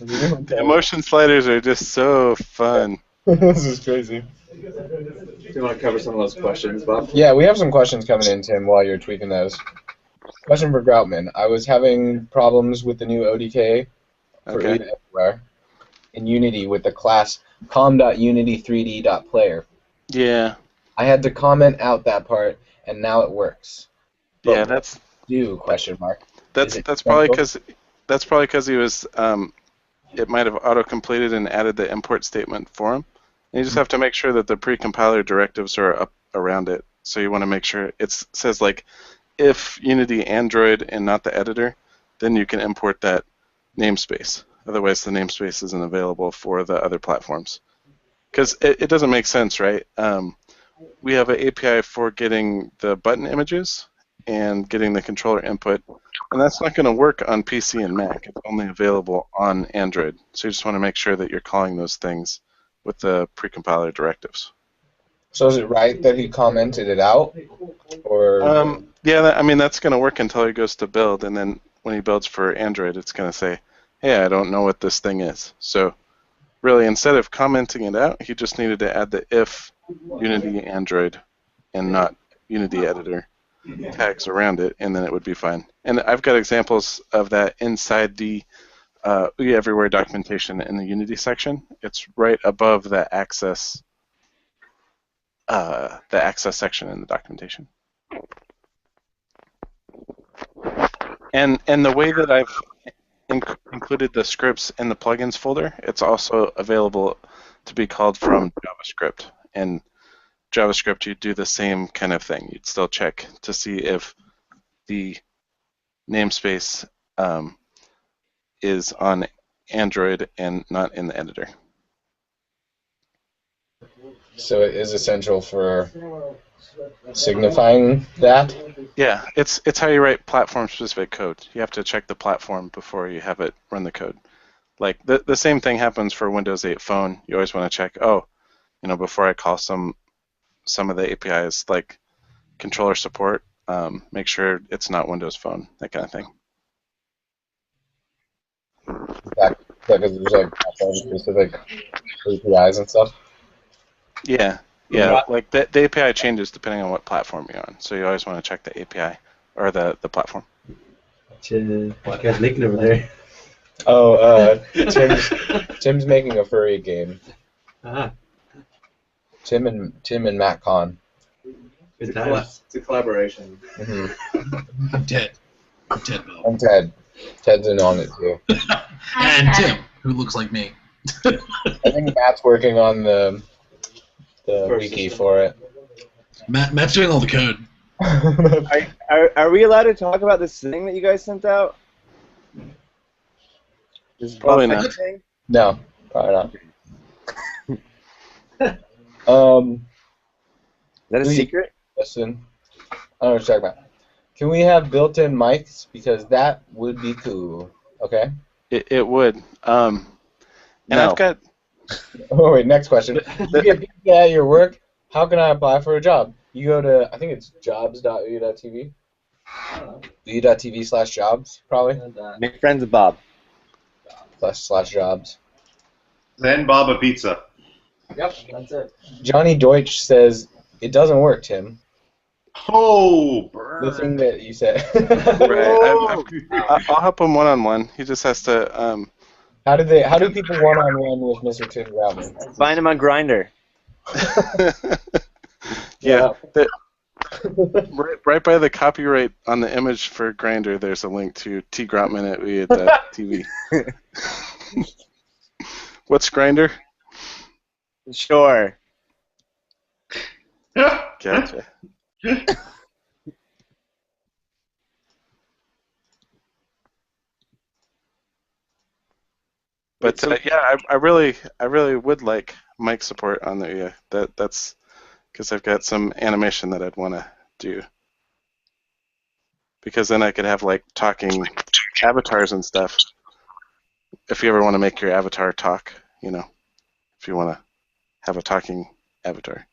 The emotion sliders are just so fun. This is crazy. Do you want to cover some of those questions, Bob? Yeah, we have some questions coming in, Tim, while you're tweeting those. Question for Groutman. I was having problems with the new ODK for Okay. Ouya Everywhere in Unity with the class com.unity3d.player. Yeah. I had to comment out that part, and now it works. But Yeah, what that's do you, question mark? that's probably because he was it might have auto-completed and added the import statement for him. And you just have to make sure that the pre-compiler directives are up around it. So you want to make sure it says like if Unity Android and not the editor, then you can import that namespace. Otherwise, the namespace isn't available for the other platforms. Because it doesn't make sense, right? We have an API for getting the button images and getting the controller input, and that's not going to work on PC and Mac. It's only available on Android. So you just want to make sure that you're calling those things with the pre-compiler directives. So is it right that he commented it out? Or Yeah, I mean, that's going to work until he goes to build, and then when he builds for Android, it's going to say, hey, I don't know what this thing is. So really, instead of commenting it out, he just needed to add the if Unity Android and not Unity Editor tags around it, and then it would be fine. And I've got examples of that inside the Ouya Everywhere documentation in the Unity section. It's right above the access section in the documentation. And the way that I've included the scripts in the plugins folder, it's also available to be called from JavaScript. And JavaScript, you'd do the same kind of thing. You'd still check to see if the namespace is on Android and not in the editor. so it is essential for signifying that? Yeah, it's how you write platform-specific code. You have to check the platform before you have it run the code. Like the same thing happens for Windows 8 Phone. You always want to check, before I call some of the APIs like controller support, make sure it's not Windows Phone, that kind of thing. Because there's like platform-specific APIs and stuff? Yeah, like the API changes depending on what platform you're on. So you always want to check the API or the platform. What you guys making over there? Oh, Tim's making a furry game. Ah, Tim and Matt Kahn. good times. It's a collaboration. Mm-hmm. I'm Ted. I'm Ted Bell. And Ted. Ted's in on it too. And Tim, who looks like me. I think Matt's working on the wiki for it. Matt's doing all the code. Are we allowed to talk about this thing that you guys sent out? This Probably buffet not. thing? No, probably not. Is that a Who you- secret? Listen, I don't know what you're talking about. Can we have built-in mics? Because that would be cool. Okay? It would. And No. I've got Oh, wait, next question. You get busy at your work, how can I apply for a job? You go to, I think it's jobs.ouya.tv. ouya.tv/jobs, probably. Make friends with Bob. /jobs. Then Bob a pizza. Yep, that's it. Johnny Deutsch says, it doesn't work, Tim. Oh, burn. The thing that you said. right. I'll help him one-on-one. He just has to. How do people one-on-one with Mr. Tim Groutman? Find him on Grindr. Yeah. Right by the copyright on the image for Grindr, there's a link to tgroutman@ouya.tv. What's Grindr? Sure. Gotcha. But yeah, I really would like mic support on the Ouya. That's because I've got some animation that I'd want to do. Because then I could have like talking avatars and stuff. If you ever want to make your avatar talk, if you want to have a talking avatar.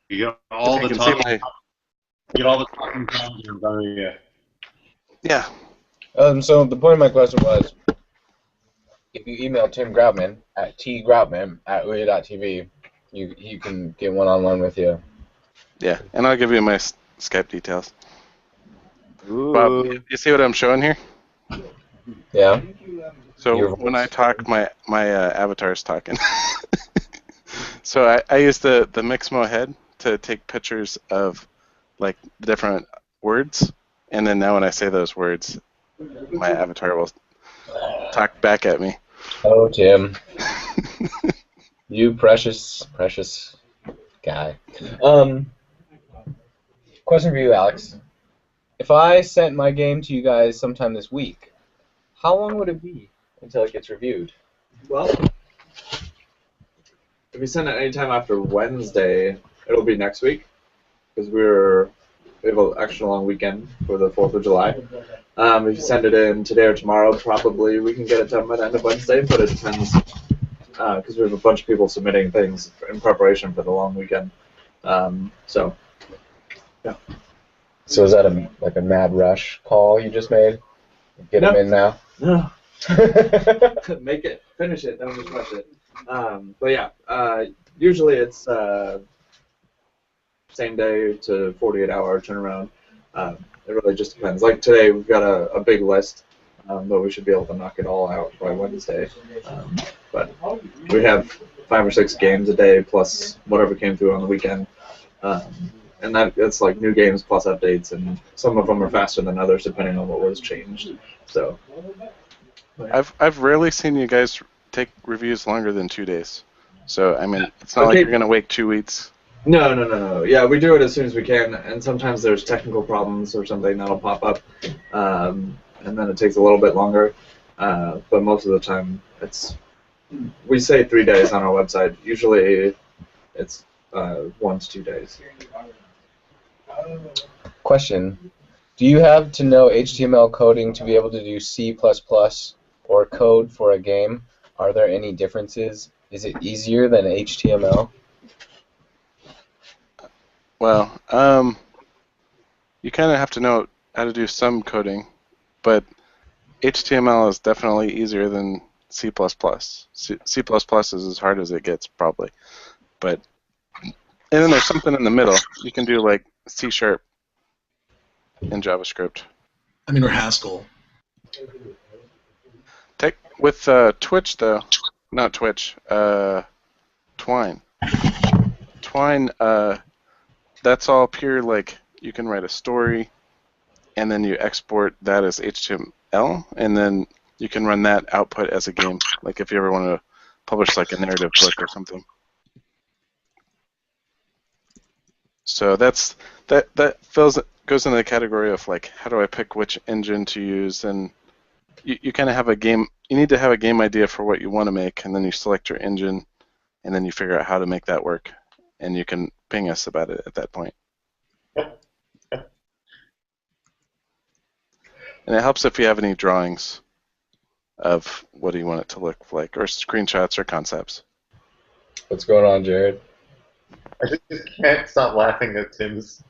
You get all If you the can see talking. You get all the talking sounds on Ouya. Yeah, So the point of my question was, if you email Tim Groutman at tgroutman@ouya.tv, you can get one-on-one with you. Yeah, and I'll give you my Skype details. Ooh. Bob, you see what I'm showing here? Yeah. So Your when I voice. talk, my avatar is talking. So I use the Mixmo head to take pictures of like the different words, and then now when I say those words, my avatar will talk back at me. Oh, Tim. You precious guy. Question for you, Alex. If I sent my game to you guys sometime this week, how long would it be until it gets reviewed? Well, if you send it anytime after Wednesday, it'll be next week because we have an extra long weekend for the 4th of July. If you send it in today or tomorrow, probably we can get it done by the end of Wednesday, but it depends because we have a bunch of people submitting things in preparation for the long weekend. So, yeah. So is that a mad rush call you just made? Get them in now? No. Make it, finish it, don't just rush it. But yeah, usually it's same day to 48-hour turnaround. It really just depends. Like today, we've got a big list, but we should be able to knock it all out by Wednesday. But we have 5 or 6 games a day plus whatever came through on the weekend. And that's like new games plus updates, and some of them are faster than others depending on what was changed. So I've rarely seen you guys take reviews longer than 2 days. So I mean, it's not like you're gonna wait 2 weeks. No. Yeah, we do it as soon as we can, and sometimes there's technical problems or something that'll pop up, and then it takes a little bit longer. But most of the time, we say 3 days on our website. Usually, it's 1 to 2 days. Question. Do you have to know HTML coding to be able to do C++ or code for a game? Are there any differences? Is it easier than HTML? Well, you kind of have to know how to do some coding, but HTML is definitely easier than C++. C++ is as hard as it gets, probably. And then there's something in the middle. You can do like C# in JavaScript. I mean, or Haskell. With Twitch, though, not Twitch, Twine. Twine, that's all pure, like, you can write a story, and then you export that as HTML, and then you can run that output as a game, like if you ever want to publish, like, a narrative book or something. So that goes into the category of, like, how do I pick which engine to use, and you kind of have a game. You need to have a game idea for what you want to make, and then you select your engine, and then you figure out how to make that work, and you can ping us about it at that point. And it helps if you have any drawings of what do you want it to look like, or screenshots or concepts. What's going on, Jared? I just can't stop laughing at Tim's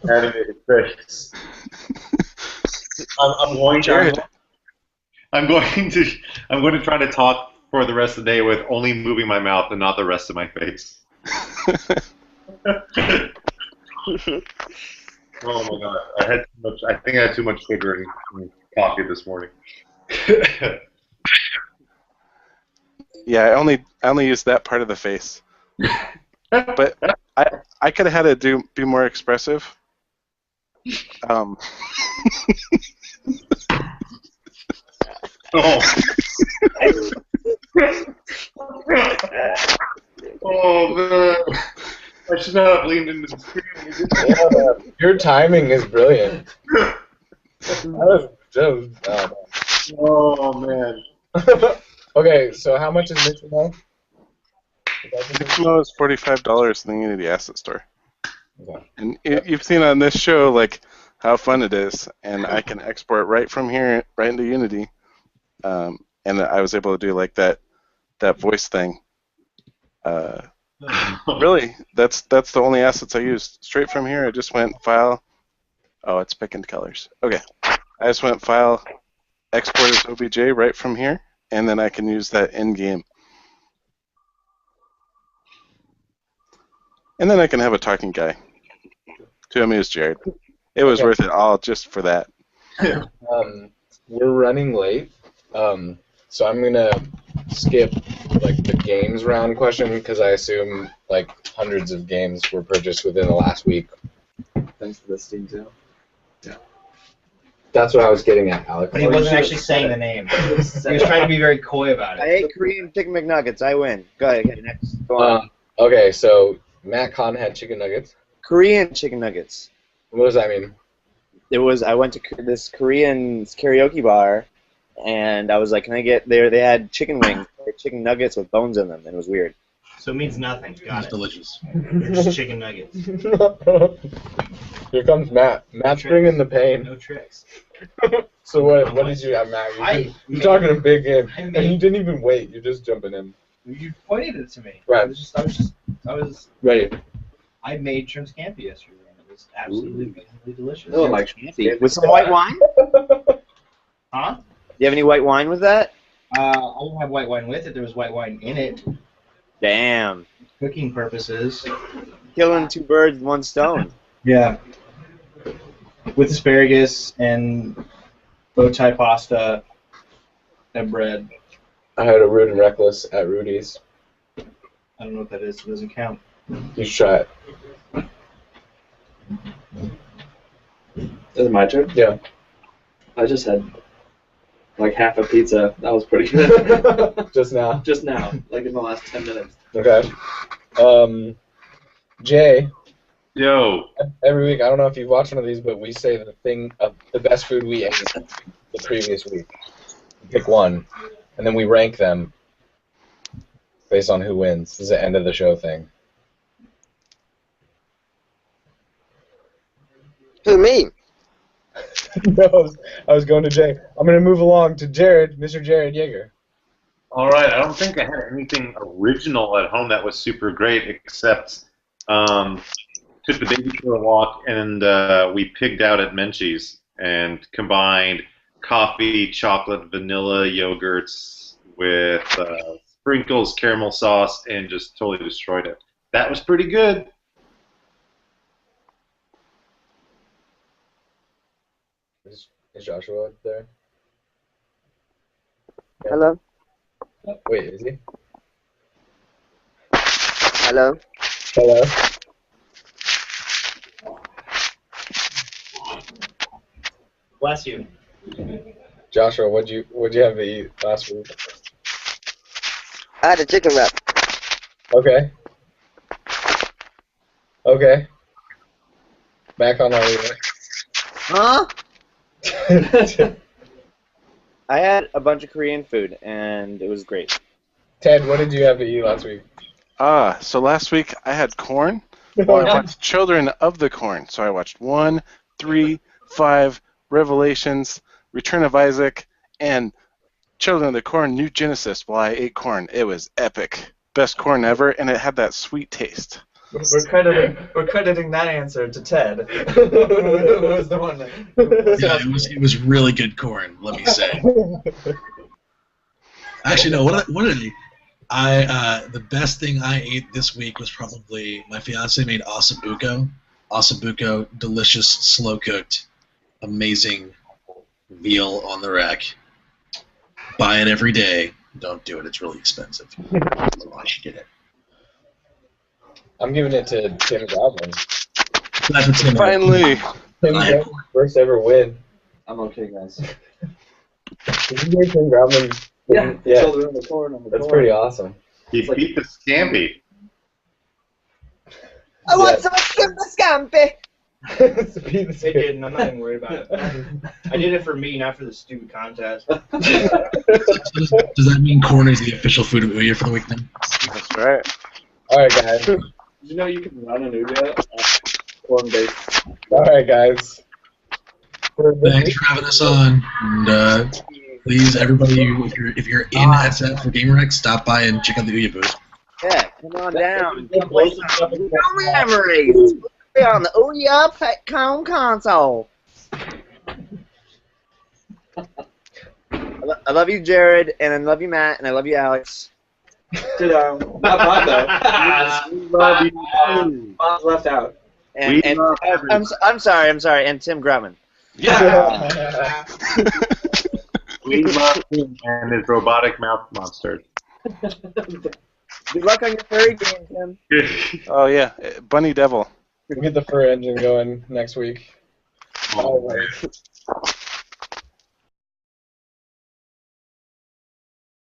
animated face. I'm going to try to talk for the rest of the day with only moving my mouth and not the rest of my face. Oh my god! I think I had too much sugar and coffee this morning. Yeah, I only used that part of the face, but I could have had it be more expressive. Oh. Oh man! I should not have leaned into the screen. Your timing is brilliant. Oh man! Okay, so how much is Mixmo? Mixmo is $45 in the Unity Asset Store. Okay. And you've seen on this show like how fun it is, and I can export right from here right into Unity, and I was able to do like that voice thing. Really, that's the only assets I used. Straight from here, I just went File. Oh, it's picking colors. Okay. I just went File, Export as OBJ right from here, and then I can use that in game. And then I can have a talking guy. To him is Jared. It was worth it all just for that. We're running late, so I'm gonna skip like the games round question because I assume like hundreds of games were purchased within the last week. Thanks for the Steam sale. That's what I was getting at, Alex. But he wasn't actually saying the name. He was trying to be very coy about I it. ate Korean chicken McNuggets. I win. Go ahead. Okay, next. Go on. Okay, so Matt Kahn had chicken nuggets. Korean chicken nuggets. What does that mean? I went to this Korean karaoke bar, and I was like, "Can I get there?" They had chicken wings, chicken nuggets with bones in them, and it was weird. So it means nothing. Got It's it. delicious. Just chicken nuggets. Here comes Matt. Matt's bringing the pain. No tricks. So what did you have, Matt? You're talking a big game, and you didn't even wait. You're just jumping in. You pointed it to me. Right. I was Ready. I made shrimp scampi yesterday, and it was absolutely amazingly delicious. Oh, like scampi. With some white wine? Huh? Do you have any white wine with that? I didn't have white wine with it. There was white wine in it. Damn. Cooking purposes. Killing two birds with one stone. Yeah. With asparagus and bow tie pasta and bread. I had a Rude and Reckless at Rudy's. I don't know what that is. It doesn't count. You should try it. Is it my turn? Yeah. I just had like half a pizza. That was pretty good. Just now. Just now, like in the last 10 minutes. Okay. Jay. Yo. Every week, I don't know if you've watched one of these, but we say the best food we ate the previous week. Pick one, and then we rank them based on who wins. This is the end of the show thing. Who, me? No, I was going to Jay. I'm going to move along to Jared, Mr. Jared Yeager. All right. I don't think I had anything original at home that was super great, except took the baby for a walk and we pigged out at Menchie's and combined coffee, chocolate, vanilla yogurts with sprinkles, caramel sauce, and just totally destroyed it. That was pretty good. Is Joshua there? Hello? Wait, is he? Hello? Hello? Bless you. Joshua, what'd you have to eat last week? I had a chicken wrap. Okay. Okay. Back on our Huh? I had a bunch of Korean food, and it was great. Ted, what did you have to eat last week? So last week I had corn. Well, I watched Children of the Corn. So I watched 1, 3, 5, Revelations, Return of Isaac, and Children of the Corn New Genesis while I ate corn. It was epic. Best corn ever, and it had that sweet taste. We're crediting that answer to Ted. Who was the one that... Yeah, it was really good corn, let me say. Actually, no. What did the best thing I ate this week was probably my fiance made ossobuco. Ossobuco, delicious, slow cooked, amazing veal on the rack. Buy it every day. Don't do it. It's really expensive. I should get it. I'm giving it to Tim Goblin. That's what Tim Finally! Tim Goblin's first ever win. I'm okay, guys. Did you hear Tim Goblin? Yeah. Yeah. Children of the Corn. That's pretty awesome. He beat the Scampi. I want some scampi. They did, and I'm not even worried about it. I did it for me, not for the stupid contest. Does that mean corn is the official food of Ouya for the week then? That's right. Alright, guys. Did you know you can run an Ouya corn-based? Alright, guys. Thanks for having us on. And please, everybody, if you're in SF for GamerX, stop by and check out the Ouya booth. Yeah, come on down. Come play some Ouya memories. Play on the Ouya Petcom console. I love you, Jared, and I love you, Matt, and I love you, Alex. Not Bond, though. We love you too. Bond's left out. And, We love I'm sorry, and Tim Grumman. Yeah. We love him and his robotic mouth monster. Good luck on your furry game, Tim. Oh yeah, Bunny Devil. We'll get the fur engine going next week. Oh, Alright.